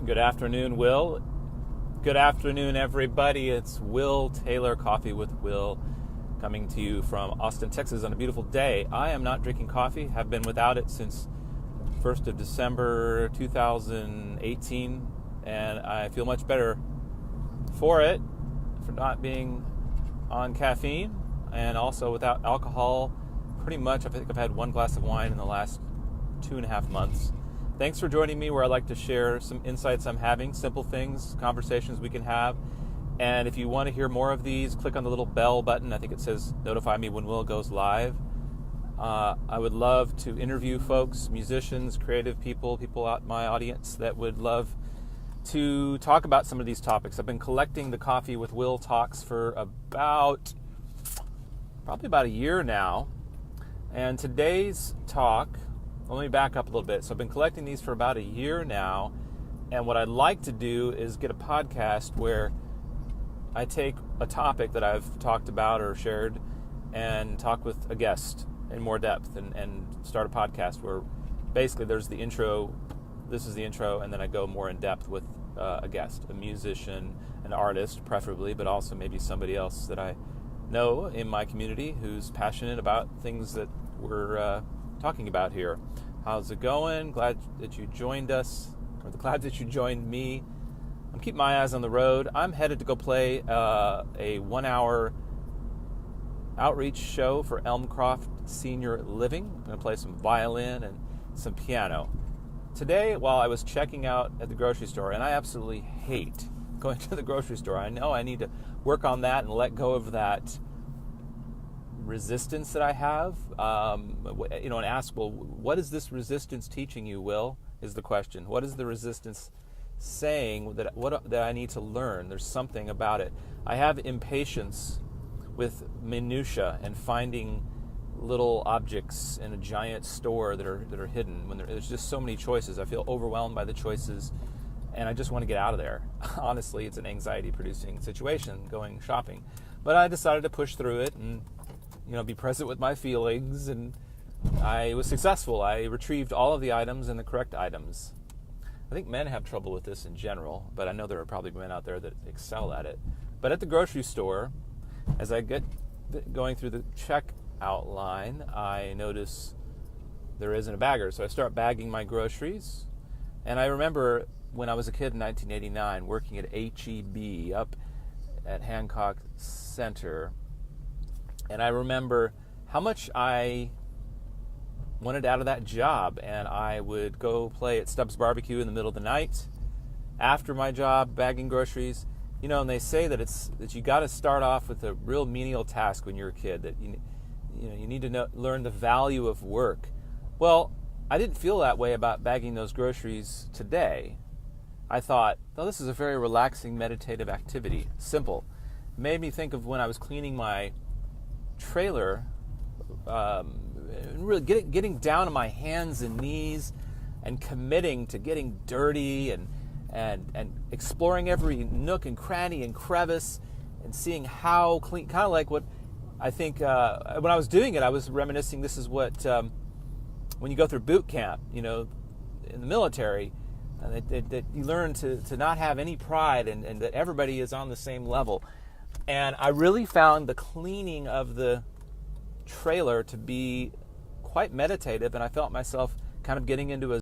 Good afternoon, Will. Good afternoon, everybody. It's Will Taylor, Coffee with Will, coming to you from Austin, Texas on a beautiful day. I am not drinking coffee, have been without it since 1st of December 2018, and I feel much better for it, for not being on caffeine, and also without alcohol. Pretty much, I think I've had one glass of wine in the last 2.5 months. Thanks for joining me, where I like to share some insights I'm having, simple things, conversations we can have. And if you want to hear more of these, click on the little bell button. I think it says notify me when Will goes live. I would love to interview folks, musicians, creative people out in my audience that would love to talk about some of these topics. I've been collecting the Coffee with Will talks for probably about a year now. And today's talk, let me back up a little bit. So I've been collecting these for about a year now, and what I'd like to do is get a podcast where I take a topic that I've talked about or shared and talk with a guest in more depth and start a podcast where basically there's the intro, this is the intro, and then I go more in depth with a guest, a musician, an artist preferably, but also maybe somebody else that I know in my community who's passionate about things that we're talking about here. How's it going? Glad that you joined us, or glad that you joined me. I'm keeping my eyes on the road. I'm headed to go play a 1-hour outreach show for Elmcroft Senior Living. I'm going to play some violin and some piano. Today, while I was checking out at the grocery store, and I absolutely hate going to the grocery store. I know I need to work on that and let go of that resistance that I have, and ask, well, what is this resistance teaching you, Will, is the question. What is the resistance saying that I need to learn? There's something about it. I have impatience with minutia and finding little objects in a giant store that are hidden. When there's just so many choices, I feel overwhelmed by the choices, and I just want to get out of there. Honestly, it's an anxiety-producing situation going shopping. But I decided to push through it and be present with my feelings, and I was successful. I retrieved all of the items and the correct items. I think men have trouble with this in general, but I know there are probably men out there that excel at it. But at the grocery store, as I get going through the checkout line, I notice there isn't a bagger. So I start bagging my groceries. And I remember when I was a kid in 1989 working at H-E-B up at Hancock Center, and I remember how much I wanted out of that job, and I would go play at Stubbs Barbecue in the middle of the night after my job bagging groceries. And they say that you got to start off with a real menial task when you're a kid, that you need to learn the value of work. Well, I didn't feel that way about bagging those groceries today. I thought, oh, this is a very relaxing, meditative activity. Simple. It made me think of when I was cleaning my trailer, really getting down on my hands and knees and committing to getting dirty and exploring every nook and cranny and crevice and seeing how clean, kind of like what I think when I was doing it, I was reminiscing. This is what when you go through boot camp, in the military, that you learn to not have any pride and that everybody is on the same level. And I really found the cleaning of the trailer to be quite meditative, and I felt myself kind of getting into a